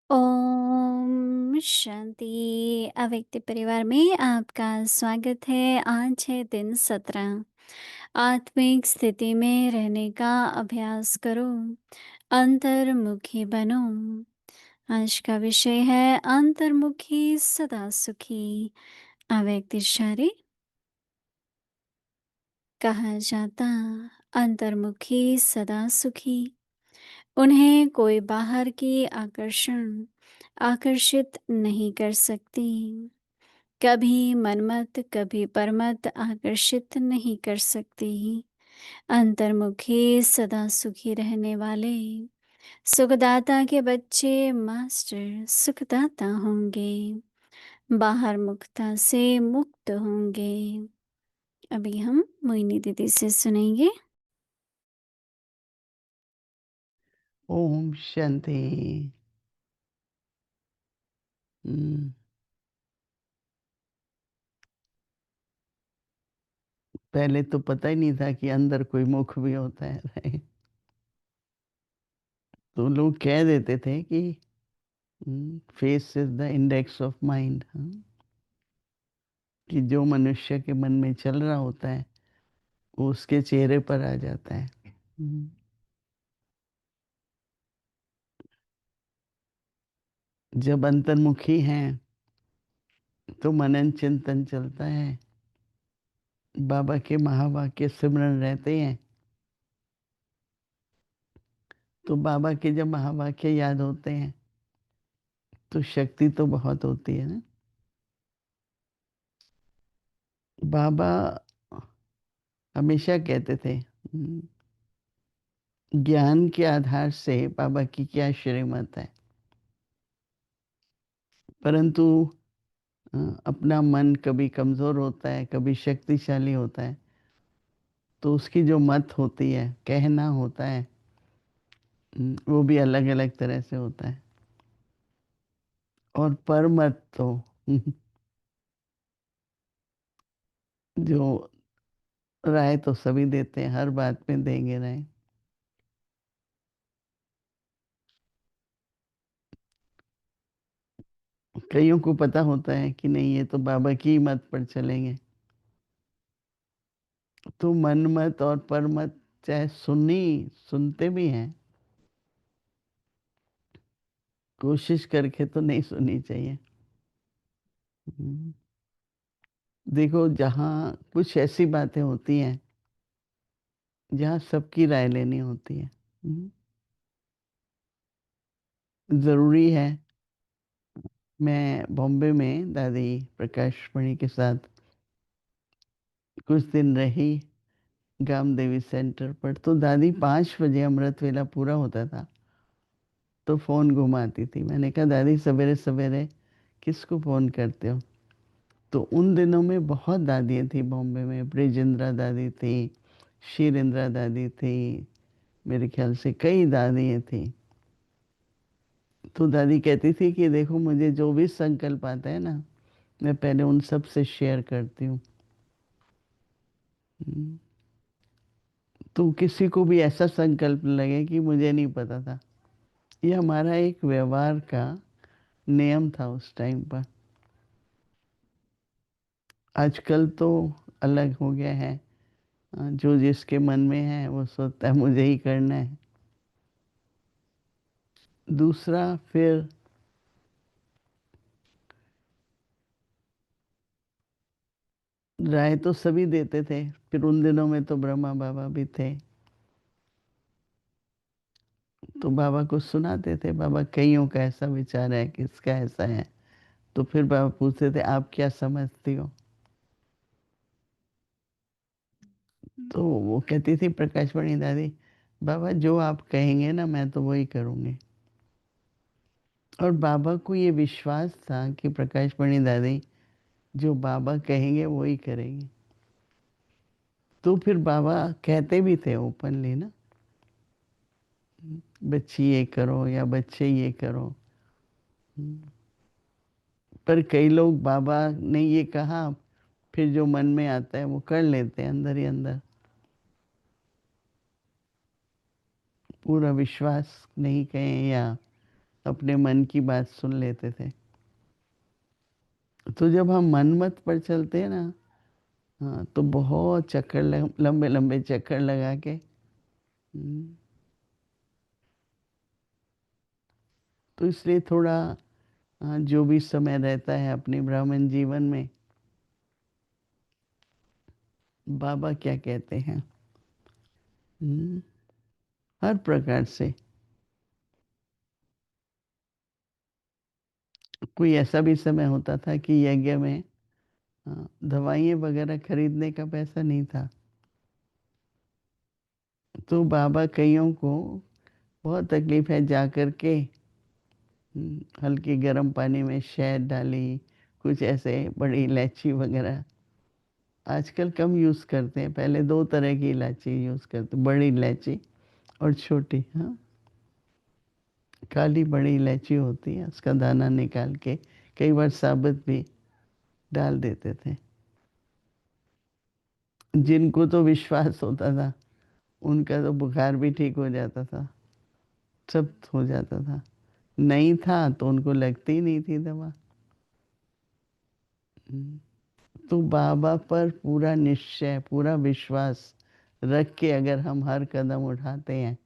ओम शांति। अव्यक्त परिवार में आपका स्वागत है। आज है दिन 17। आत्मिक स्थिति में रहने का अभ्यास करो, अंतर्मुखी बनो। आज का विषय है अंतर्मुखी सदा सुखी। अव्यक्त इशारे कहा जाता, अंतर्मुखी सदा सुखी। उन्हें कोई बाहर की आकर्षण आकर्षित नहीं कर सकती। कभी मनमत कभी परमत आकर्षित नहीं कर सकती। अंतर्मुखी सदा सुखी रहने वाले सुखदाता के बच्चे मास्टर सुखदाता होंगे, बाहर मुक्ता से मुक्त होंगे। अभी हम मोहिनी दीदी से सुनेंगे। ओम शांति। हम्म, पहले तो पता ही नहीं था कि अंदर कोई मुख भी होता है right? तो लोग कह देते थे कि face is the index of mind, कि जो मनुष्य के मन में चल रहा होता है वो उसके चेहरे पर आ जाता है। जब अंतर्मुखी हैं तो मनन चिंतन चलता है, बाबा के महावाक्य सिमरन रहते हैं। तो बाबा के जब महावाक्य याद होते हैं तो शक्ति तो बहुत होती है ना। बाबा हमेशा कहते थे, ज्ञान के आधार से बाबा की क्या श्रीमत है, परंतु अपना मन कभी कमज़ोर होता है, कभी शक्तिशाली होता है, तो उसकी जो मत होती है, कहना होता है, वो भी अलग-अलग तरह से होता है। और परमत तो जो राय तो सभी देते हैं, हर बात में देंगे राय। कईयों को पता होता है कि नहीं, ये तो बाबा की ही मत पर चलेंगे। तो मनमत और परमत चाहे सुनते भी हैं, कोशिश करके तो नहीं सुननी चाहिए। देखो, जहाँ कुछ ऐसी बातें होती हैं जहाँ सबकी राय लेनी होती है। ज़रूरी है। मैं बॉम्बे में दादी प्रकाश मणि के साथ कुछ दिन रही, गामदेवी सेंटर पर। तो दादी 5 बजे अमृत वेला पूरा होता था तो फ़ोन घुमाती थी। मैंने कहा, दादी सवेरे-सवेरे किसको फ़ोन करते हो? तो उन दिनों में बहुत दादियाँ थी बॉम्बे में। ब्रिजेंद्रा दादी थी, शीरेंद्रा दादी थी, मेरे ख्याल से कई दादियाँ थी। तो दादी कहती थी कि देखो, मुझे जो भी संकल्प आता है ना, मैं पहले उन सब से शेयर करती हूँ। तो किसी को भी ऐसा संकल्प लगे कि मुझे नहीं पता था, ये हमारा एक व्यवहार का नियम था उस टाइम पर। आजकल तो अलग हो गया है। जो जिसके मन में है वो सोचता है मुझे ही करना है। दूसरा, फिर राय तो सभी देते थे। फिर उन दिनों में तो ब्रह्मा बाबा भी थे, तो बाबा को सुनाते थे, बाबा कईयों का ऐसा विचार है, किसका ऐसा है। तो फिर बाबा पूछते थे, आप क्या समझती हो? तो वो कहती थी प्रकाशवाणी दादी, बाबा जो आप कहेंगे ना, मैं तो वही करूँगी। और बाबा को ये विश्वास था कि प्रकाशवाणी दादी जो बाबा कहेंगे वही करेंगे। तो फिर बाबा कहते भी थे ओपनली ना, बच्ची ये करो या बच्चे ये करो। पर कई लोग बाबा ने ये कहा, फिर जो मन में आता है वो कर लेते हैं अंदर ही अंदर। पूरा विश्वास नहीं कहें या अपने मन की बात सुन लेते थे। तो जब हम मनमत पर चलते हैं ना, हाँ, तो बहुत चक्कर लंबे लंबे चक्कर लगा के, तो इसलिए थोड़ा, हाँ, जो भी समय रहता है अपने ब्राह्मण जीवन में, बाबा क्या कहते हैं, हम्म, हर प्रकार से। कोई ऐसा भी समय होता था कि यज्ञ में, हाँ, दवाइयाँ वगैरह खरीदने का पैसा नहीं था, तो बाबा कईयों को बहुत तकलीफ है, जा कर के हल्के गर्म पानी में शहद डाली, कुछ ऐसे बड़ी इलायची वगैरह। आजकल कम यूज़ करते हैं, पहले दो तरह की इलायची यूज़ करते, बड़ी इलायची और छोटी, हाँ, काली बड़ी इलायची होती है, उसका दाना निकाल के कई बार साबुत भी डाल देते थे। जिनको तो विश्वास होता था, उनका तो बुखार भी ठीक हो जाता था, सब हो जाता था। नहीं था तो उनको लगती ही नहीं थी दवा। तो बाबा पर पूरा निश्चय, पूरा विश्वास रख के अगर हम हर कदम उठाते हैं,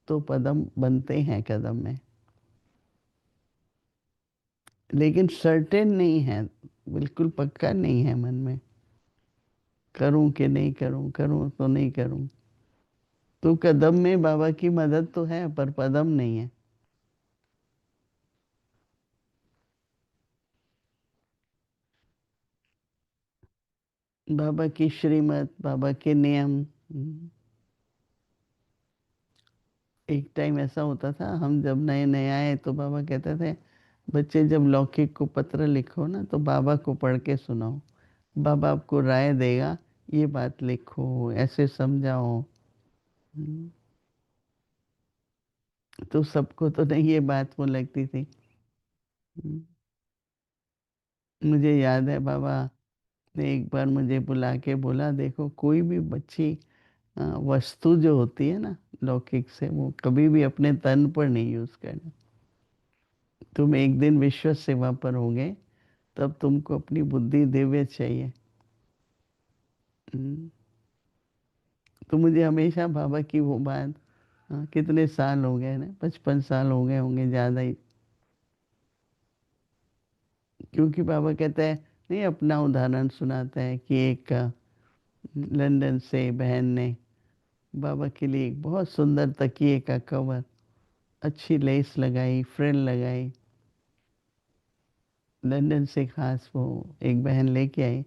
तो कदम बनते हैं कदम में। लेकिन सर्टेन नहीं है, बिल्कुल पक्का नहीं है मन में, करूं कि नहीं करूं, करूं तो नहीं करूं। तो कदम में बाबा की मदद तो है, पर पदम नहीं है। बाबा की श्रीमत, बाबा के नियम। एक टाइम ऐसा होता था, हम जब नए नए आए तो बाबा कहते थे, बच्चे जब लौकिक को पत्र लिखो ना, तो बाबा को पढ़ के सुनाओ, बाबा आपको राय देगा, ये बात लिखो, ऐसे समझाओ। हम्म, तो सबको तो नहीं ये बात वो लगती थी। हम्म, मुझे याद है बाबा ने एक बार मुझे बुला के बोला, देखो कोई भी बच्ची वस्तु जो होती है ना लौकिक से, वो कभी भी अपने तन पर नहीं यूज करना। तुम एक दिन विश्व सेवा पर होगे, तब तुमको अपनी बुद्धि दिव्य चाहिए। हम्म, तो मुझे हमेशा बाबा की वो बात, कितने साल हो गए ना, 55 साल हो गए होंगे ज़्यादा ही। क्योंकि बाबा कहता है, नहीं, अपना उदाहरण सुनाता है कि एक लंदन से बहन ने बाबा के लिए एक बहुत सुंदर तकिए का कवर, अच्छी लेस लगाई, फ्रिल लगाई, लंदन से खास वो एक बहन लेके आई।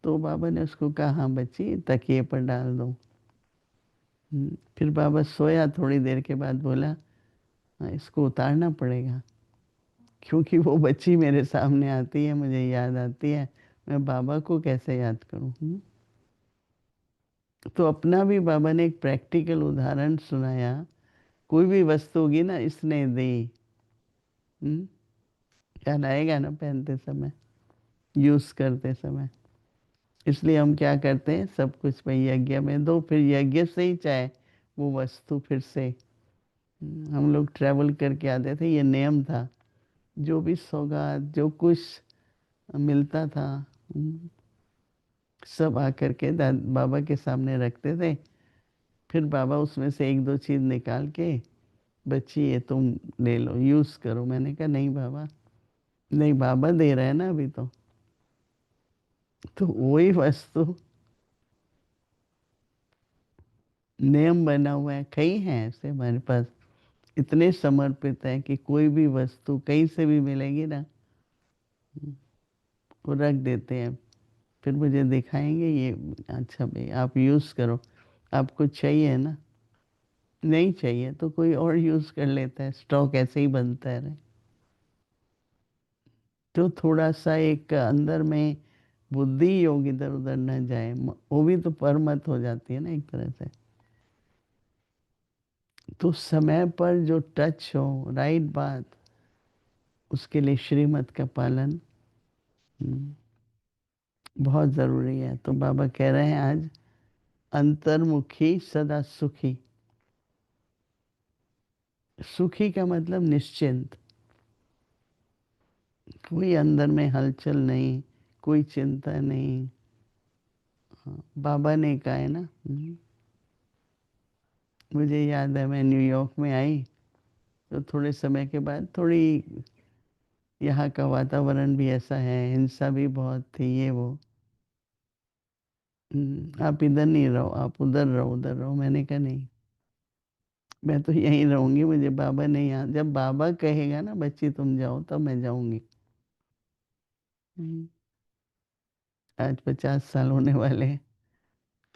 तो बाबा ने उसको कहा, हाँ बच्ची, तकिए पर डाल दो। फिर बाबा सोया, थोड़ी देर के बाद बोला, हाँ, इसको उतारना पड़ेगा, क्योंकि वो बच्ची मेरे सामने आती है, मुझे याद आती है, मैं बाबा को कैसे याद करूं। तो अपना भी बाबा ने एक प्रैक्टिकल उदाहरण सुनाया। कोई भी वस्तु होगी ना, इसने दी, हम्म, ख्याल आएगा ना पहनते समय, यूज करते समय। इसलिए हम क्या करते हैं, सब कुछ भाई यज्ञ में दो, फिर यज्ञ से ही चाहे वो वस्तु फिर से। हम लोग ट्रैवल करके आते थे, ये नियम था, जो भी सौगात जो कुछ मिलता था, सब आकर के बाबा के सामने रखते थे। फिर बाबा उसमें से एक दो चीज निकाल के, बच्ची ये तुम ले लो, यूज करो। मैंने कहा, नहीं बाबा, नहीं, बाबा दे रहे हैं ना अभी तो वही वस्तु, नियम बना हुआ है, कई हैं ऐसे हमारे पास, इतने समर्पित हैं कि कोई भी वस्तु कहीं से भी मिलेगी ना, वो रख देते हैं। फिर मुझे दिखाएंगे, ये अच्छा भाई आप यूज़ करो, आपको चाहिए ना, नहीं चाहिए तो कोई और यूज़ कर लेता है, स्टॉक ऐसे ही बनता है। तो थोड़ा सा एक अंदर में बुद्धि योग इधर उधर न जाए, वो भी तो परमत हो जाती है ना एक तरह से। तो समय पर जो टच हो, राइट बात, उसके लिए श्रीमत का पालन हम्म, बहुत ज़रूरी है। तो बाबा कह रहे हैं आज, अंतर्मुखी सदा सुखी। सुखी का मतलब निश्चिंत, कोई अंदर में हलचल नहीं, कोई चिंता नहीं। हाँ, बाबा ने कहा है ना। मुझे याद है मैं न्यूयॉर्क में आई, तो थोड़े समय के बाद थोड़ी यहाँ का वातावरण भी ऐसा है, हिंसा भी बहुत थी, ये वो। आप इधर नहीं रहो, आप उधर रहो, उधर रहो। मैंने कहा नहीं, मैं तो यहीं रहूंगी, मुझे बाबा ने यहाँ, जब बाबा कहेगा ना बच्ची तुम जाओ, तब मैं जाऊंगी। हम्म, आज 50 साल होने वाले हैं।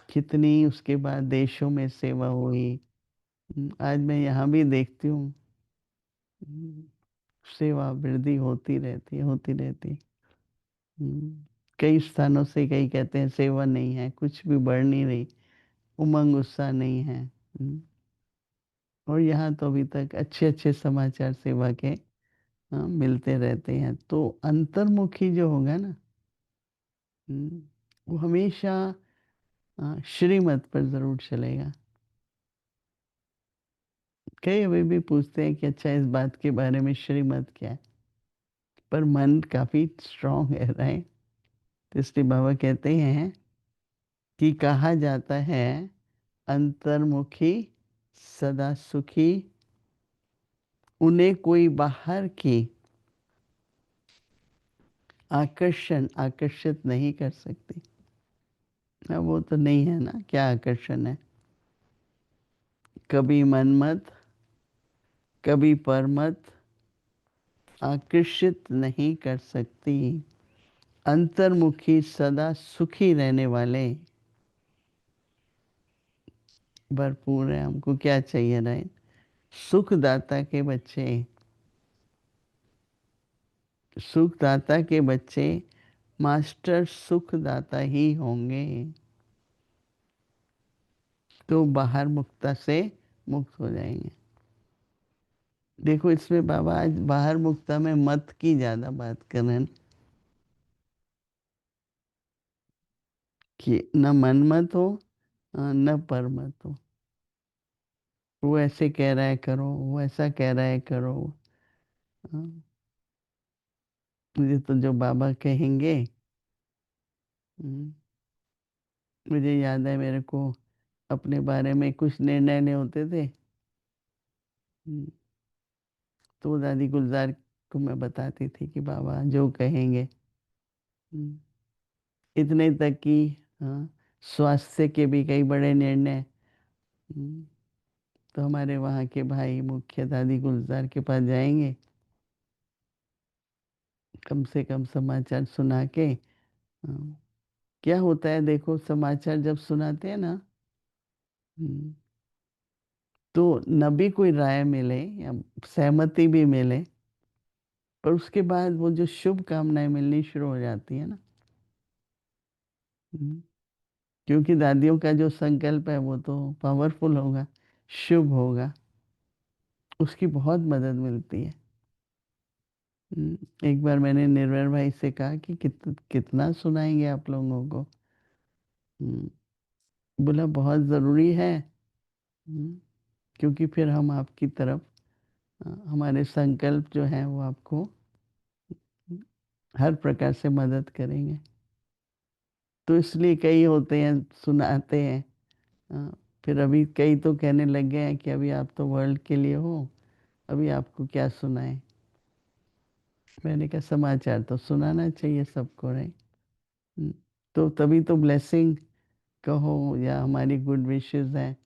कितनी उसके बाद देशों में सेवा हुई। आज मैं यहाँ भी देखती हूँ। हम्म, सेवा वृद्धि होती रहती है, होती रहती है। कई स्थानों से कई कहते हैं सेवा नहीं है, कुछ भी बढ़ नहीं रही, उमंग उत्साह नहीं है। और यहाँ तो अभी तक अच्छे अच्छे समाचार सेवा के मिलते रहते हैं। तो अंतर्मुखी जो होगा ना, हम्म, वो हमेशा श्रीमत पर जरूर चलेगा। कई अभी भी पूछते हैं कि अच्छा इस बात के बारे में श्रीमत क्या है, पर मन काफी स्ट्रांग है, राइट। तो इसलिए बाबा कहते हैं कि कहा जाता है अंतर्मुखी सदा सुखी, उन्हें कोई बाहर की आकर्षण आकर्षित नहीं कर सकती। वो तो नहीं है ना, क्या आकर्षण है। कभी मनमत, कभी परमत आकर्षित नहीं कर सकती। अंतर्मुखी सदा सुखी रहने वाले भरपूर है। हमको क्या चाहिए, राइट। सुखदाता के बच्चे, सुखदाता के बच्चे मास्टर सुखदाता ही होंगे, तो बाहर मुक्ता से मुक्त हो जाएंगे। देखो इसमें बाबा आज बाहर मुक्ता में मत की ज्यादा बात कर रहे हैं, कि न मनमत हो न परमत हो। वो ऐसे कह रहा है करो, वो ऐसा कह रहा है करो। हाँ, मुझे तो जो बाबा कहेंगे। हम्म, मुझे याद है मेरे को अपने बारे में कुछ निर्णय नहीं होते थे। हम्म, तो दादी गुलजार को मैं बताती थी कि बाबा जो कहेंगे। हम्म, इतने तक कि हाँ, स्वास्थ्य के भी कई बड़े निर्णय। हम्म, तो हमारे वहाँ के भाई मुख्य दादी गुलजार के पास जाएंगे, कम से कम समाचार सुना के। क्या होता है देखो, समाचार जब सुनाते हैं ना, हम्म, तो न भी कोई राय मिले या सहमति भी मिले, पर उसके बाद वो जो शुभ कामनाएं मिलनी शुरू हो जाती है ना। हम्म, क्योंकि दादियों का जो संकल्प है वो तो पावरफुल होगा, शुभ होगा, उसकी बहुत मदद मिलती है। एक बार मैंने निर्भय भाई से कहा कि कितना सुनाएंगे आप लोगों को। हम्म, बोला बहुत ज़रूरी है। हम्म, क्योंकि फिर हम आपकी तरफ हमारे संकल्प जो हैं वो आपको हर प्रकार से मदद करेंगे। तो इसलिए कई होते हैं सुनाते हैं। फिर अभी कई तो कहने लग गए हैं कि अभी आप तो वर्ल्ड के लिए हो, अभी आपको क्या सुनाएं। मैंने कहा समाचार तो सुनाना चाहिए सबको, राइट। तो तभी तो ब्लेसिंग कहो या हमारी गुड विशेस हैं,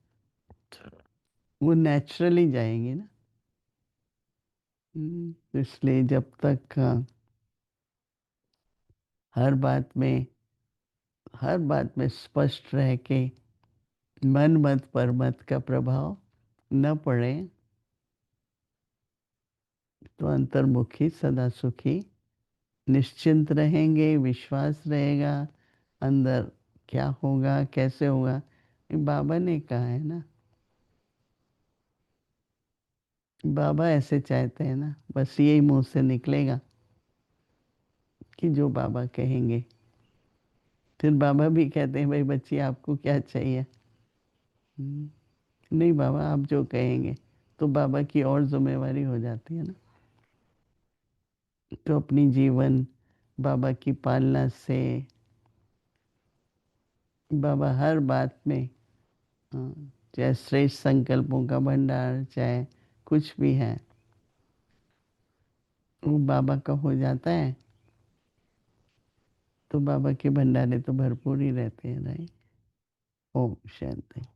वो नेचुरली जाएंगी ना। तो इसलिए जब तक हर बात में हर बात में स्पष्ट रह के मन मत पर मत का प्रभाव न पड़े, तो अंतर्मुखी सदा सुखी निश्चिंत रहेंगे, विश्वास रहेगा अंदर। क्या होगा कैसे होगा, ये बाबा ने कहा है ना। बाबा ऐसे चाहते हैं ना, बस यही मुंह से निकलेगा कि जो बाबा कहेंगे। फिर बाबा भी कहते हैं भाई बच्ची आपको क्या चाहिए। नहीं बाबा आप जो कहेंगे। तो बाबा की और ज़िम्मेवारी हो जाती है ना। तो अपनी जीवन बाबा की पालना से बाबा हर बात में चाहे श्रेष्ठ संकल्पों का भंडार, चाहे कुछ भी है, वो बाबा का हो जाता है, तो बाबा के भंडारे तो भरपूर ही रहते हैं, राइट? ओम शांति।